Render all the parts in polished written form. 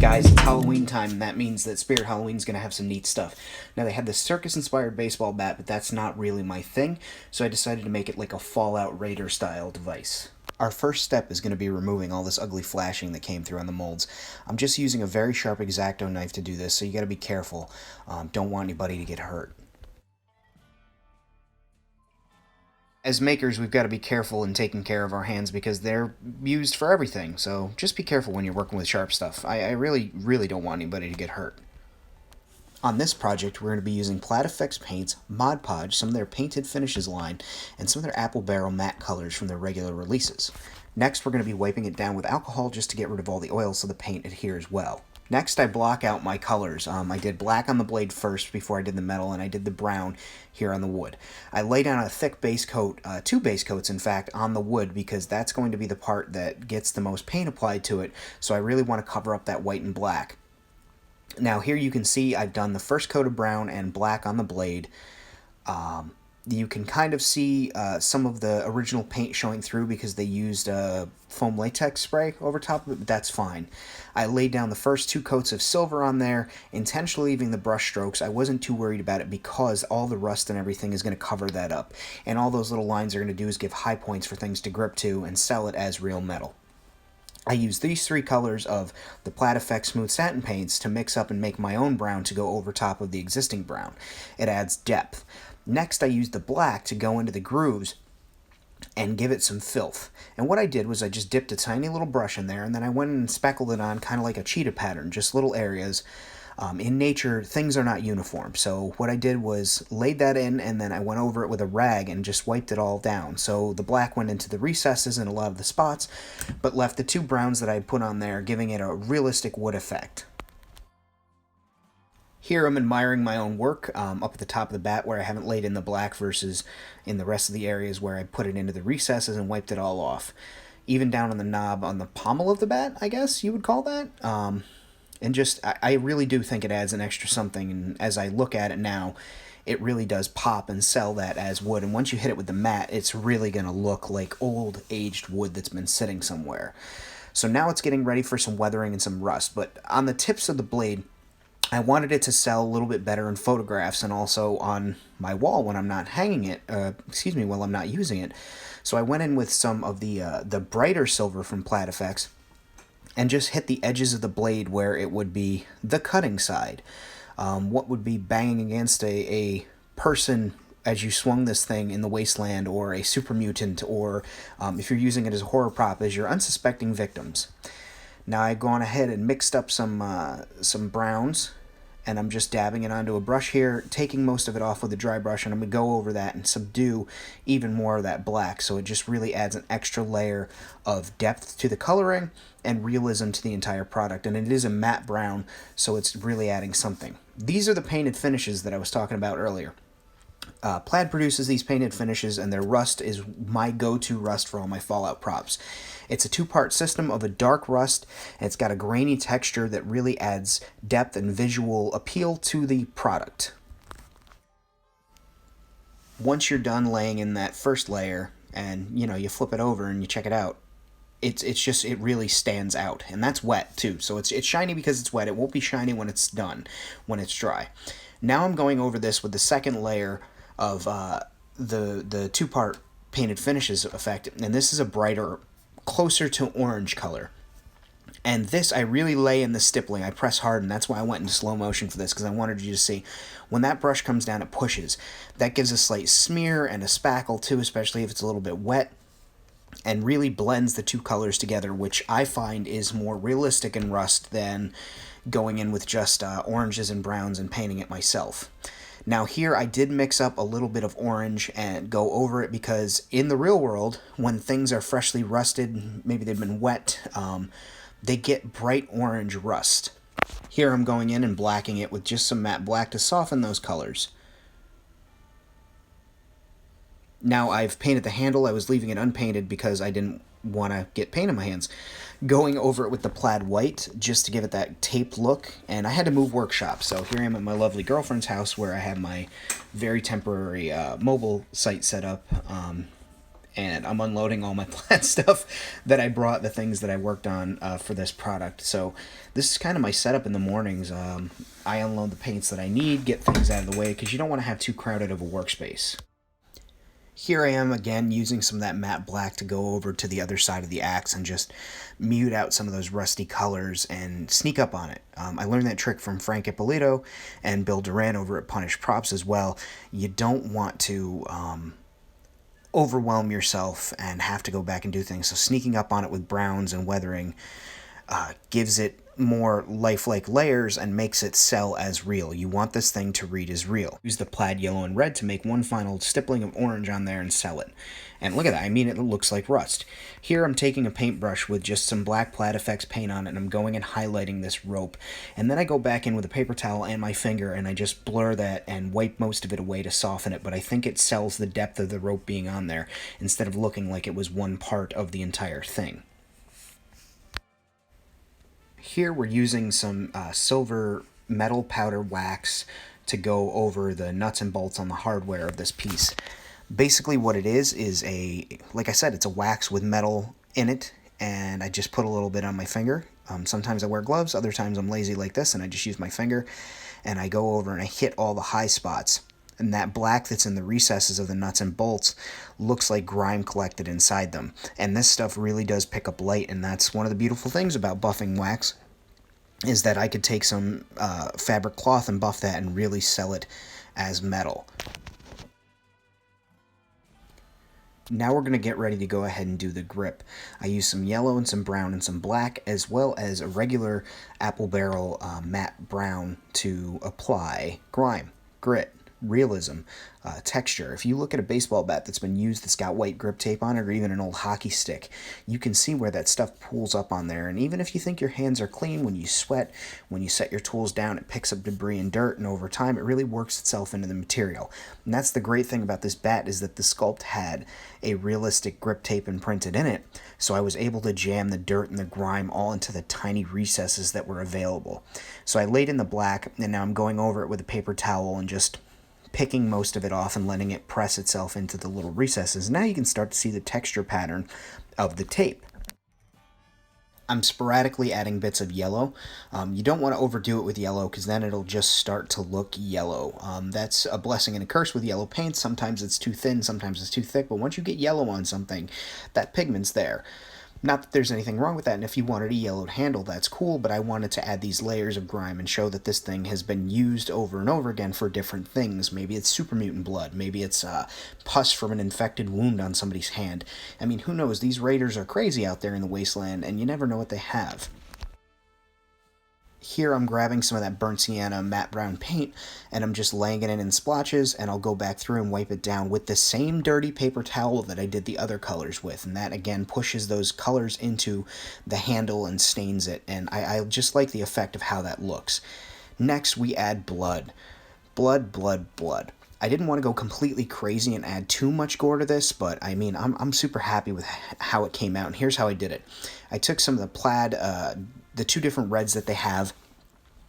Guys, it's Halloween time, and that means that Spirit Halloween's going to have some neat stuff. Now, they had this Circus-inspired baseball bat, but that's not really my thing, so I decided to make it like a Fallout Raider-style device. Our first step is going to be removing all this ugly flashing that came through on the molds. I'm just using a very sharp X-Acto knife to do this, so you got to be careful. Don't want anybody to get hurt. As makers, we've got to be careful in taking care of our hands because they're used for everything, so just be careful when you're working with sharp stuff. I really don't want anybody to get hurt. On this project, we're going to be using PlaidFX paints, Mod Podge, some of their Painted Finishes line, and some of their Apple Barrel matte colors from their regular releases. Next, we're going to be wiping it down with alcohol just to get rid of all the oil so the paint adheres well. Next, I block out my colors. I did black on the blade first before I did the metal, and I did the brown here on the wood. I lay down a thick base coat, two base coats in fact, on the wood because that's going to be the part that gets the most paint applied to it, so I really want to cover up that white and black. Now here you can see I've done the first coat of brown and black on the blade. You can kind of see some of the original paint showing through because they used foam latex spray over top of it, but that's fine. I laid down the first two coats of silver on there, intentionally leaving the brush strokes. I wasn't too worried about it because all the rust and everything is going to cover that up. And all those little lines are going to do is give high points for things to grip to and sell it as real metal. I used these three colors of the PlaidFX Smooth Satin paints to mix up and make my own brown to go over top of the existing brown. It adds depth. Next, I used the black to go into the grooves and give it some filth. And what I did was I just dipped a tiny little brush in there, and then I went and speckled it on kind of like a cheetah pattern, just little areas. In nature, things are not uniform, so what I did was laid that in, and then I went over it with a rag and just wiped it all down. So the black went into the recesses and a lot of the spots, but left the two browns that I put on there, giving it a realistic wood effect. Here I'm admiring my own work up at the top of the bat where I haven't laid in the black versus in the rest of the areas where I put it into the recesses and wiped it all off. Even down on the knob on the pommel of the bat, I guess you would call that. And just, I really do think it adds an extra something, and as I look at it now, it really does pop and sell that as wood. And once you hit it with the matte, it's really going to look like old, aged wood that's been sitting somewhere. So now it's getting ready for some weathering and some rust, but on the tips of the blade, I wanted it to sell a little bit better in photographs and also on my wall when I'm not hanging it, while I'm not using it. So I went in with some of the brighter silver from PlaidFX and just hit the edges of the blade where it would be the cutting side. What would be banging against a person as you swung this thing in the wasteland, or a super mutant, or if you're using it as a horror prop, as your unsuspecting victims. Now I've gone ahead and mixed up some browns, and I'm just dabbing it onto a brush here, taking most of it off with a dry brush, and I'm going to go over that and subdue even more of that black, so it just really adds an extra layer of depth to the coloring and realism to the entire product. And it is a matte brown, so it's really adding something. These are the painted finishes that I was talking about earlier. Plaid produces these painted finishes, and their rust is my go-to rust for all my Fallout props. It's a two-part system of a dark rust, and it's got a grainy texture that really adds depth and visual appeal to the product. Once you're done laying in that first layer, and you flip it over and you check it out, it really stands out, and that's wet too. So it's shiny because it's wet. It won't be shiny when it's done, when it's dry. Now I'm going over this with the second layer of the two-part painted finishes effect, and this is a brighter, closer to orange color. And this I really lay in the stippling. I press hard, and that's why I went into slow motion for this, because I wanted you to see when that brush comes down, it pushes. That gives a slight smear and a spackle too, especially if it's a little bit wet, and really blends the two colors together, which I find is more realistic in rust than going in with just oranges and browns and painting it myself. Now here I did mix up a little bit of orange and go over it because in the real world, when things are freshly rusted, maybe they've been wet, they get bright orange rust. Here I'm going in and blacking it with just some matte black to soften those colors. Now I've painted the handle. I was leaving it unpainted because I didn't want to get paint on my hands. Going over it with the plaid white just to give it that taped look, and I had to move workshop, so here I am at my lovely girlfriend's house where I have my very temporary mobile site set up, and I'm unloading all my Plaid stuff that I brought, the things that I worked on for this product. So this is kind of my setup in the mornings. I unload the paints that I need, get things out of the way, because you don't want to have too crowded of a workspace. Here I am again using some of that matte black to go over to the other side of the axe and just mute out some of those rusty colors and sneak up on it. I learned that trick from Frank Ippolito and Bill Duran over at Punished Props as well. You don't want to overwhelm yourself and have to go back and do things. So sneaking up on it with browns and weathering gives it more lifelike layers and makes it sell as real. You want this thing to read as real. Use the plaid yellow and red to make one final stippling of orange on there and sell it. And look at that, I mean, it looks like rust. Here I'm taking a paintbrush with just some black PlaidFX paint on it, and I'm going and highlighting this rope. And then I go back in with a paper towel and my finger and I just blur that and wipe most of it away to soften it, but I think it sells the depth of the rope being on there instead of looking like it was one part of the entire thing. Here we're using some silver metal powder wax to go over the nuts and bolts on the hardware of this piece. Basically what it is like I said, it's a wax with metal in it, and I just put a little bit on my finger. Sometimes I wear gloves, other times I'm lazy like this and I just use my finger, and I go over and I hit all the high spots. And that black that's in the recesses of the nuts and bolts looks like grime collected inside them. And this stuff really does pick up light, and that's one of the beautiful things about buffing wax, is that I could take some fabric cloth and buff that and really sell it as metal. Now we're going to get ready to go ahead and do the grip. I use some yellow and some brown and some black, as well as a regular apple barrel matte brown to apply grime, grit, realism, texture. If you look at a baseball bat that's been used that's got white grip tape on it, or even an old hockey stick, you can see where that stuff pools up on there. And even if you think your hands are clean, when you sweat, when you set your tools down, it picks up debris and dirt, and over time it really works itself into the material. And that's the great thing about this bat, is that the sculpt had a realistic grip tape imprinted in it, so I was able to jam the dirt and the grime all into the tiny recesses that were available. So I laid in the black, and now I'm going over it with a paper towel and just picking most of it off and letting it press itself into the little recesses. Now you can start to see the texture pattern of the tape. I'm sporadically adding bits of yellow. You don't want to overdo it with yellow, because then it'll just start to look yellow. That's a blessing and a curse with yellow paint. Sometimes it's too thin, sometimes it's too thick, but once you get yellow on something, that pigment's there. Not that there's anything wrong with that, and if you wanted a yellowed handle, that's cool, but I wanted to add these layers of grime and show that this thing has been used over and over again for different things. Maybe it's super mutant blood, maybe it's pus from an infected wound on somebody's hand. I mean, who knows? These raiders are crazy out there in the wasteland, and you never know what they have. Here I'm grabbing some of that burnt sienna matte brown paint, and I'm just laying it in splotches, and I'll go back through and wipe it down with the same dirty paper towel that I did the other colors with, and that again pushes those colors into the handle and stains it, and I just like the effect of how that looks. Next we add blood. Blood, blood, blood. I didn't want to go completely crazy and add too much gore to this, but I mean, I'm super happy with how it came out, and here's how I did it. I took some of the plaid, the two different reds that they have,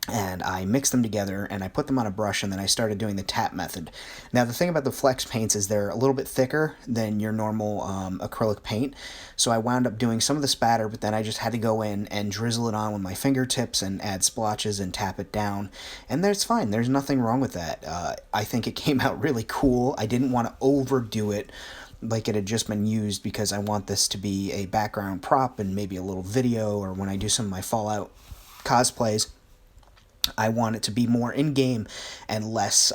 and I mixed them together, and I put them on a brush, and then I started doing the tap method. Now, the thing about the flex paints is they're a little bit thicker than your normal acrylic paint, so I wound up doing some of the spatter, but then I just had to go in and drizzle it on with my fingertips and add splotches and tap it down, and that's fine. There's nothing wrong with that. I think it came out really cool. I didn't want to overdo it like it had just been used, because I want this to be a background prop and maybe a little video, or when I do some of my Fallout cosplays, I want it to be more in-game and less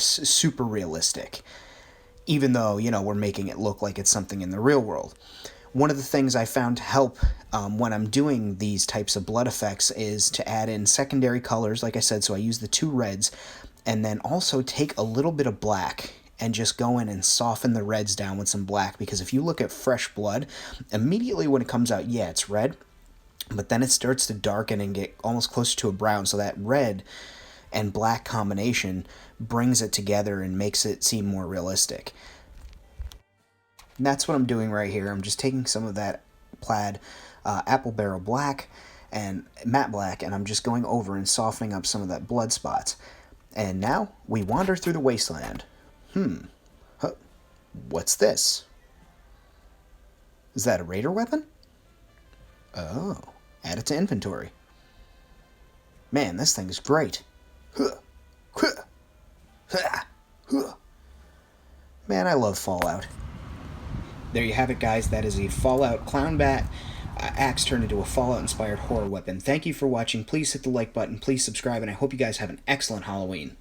super realistic, even though, you know, we're making it look like it's something in the real world. One of the things I found to help when I'm doing these types of blood effects is to add in secondary colors, like I said, so I use the two reds, and then also take a little bit of black and just go in and soften the reds down with some black, because if you look at fresh blood, immediately when it comes out, yeah, it's red, but then it starts to darken and get almost closer to a brown, so that red and black combination brings it together and makes it seem more realistic. And that's what I'm doing right here. I'm just taking some of that plaid apple barrel black and matte black, and I'm just going over and softening up some of that blood spots. And now we wander through the wasteland. What's this? Is that a raider weapon? Oh, add it to inventory. Man, this thing is great. Man, I love Fallout. There you have it, guys. That is a Fallout Clown Bat axe turned into a Fallout-inspired horror weapon. Thank you for watching. Please hit the like button. Please subscribe, and I hope you guys have an excellent Halloween.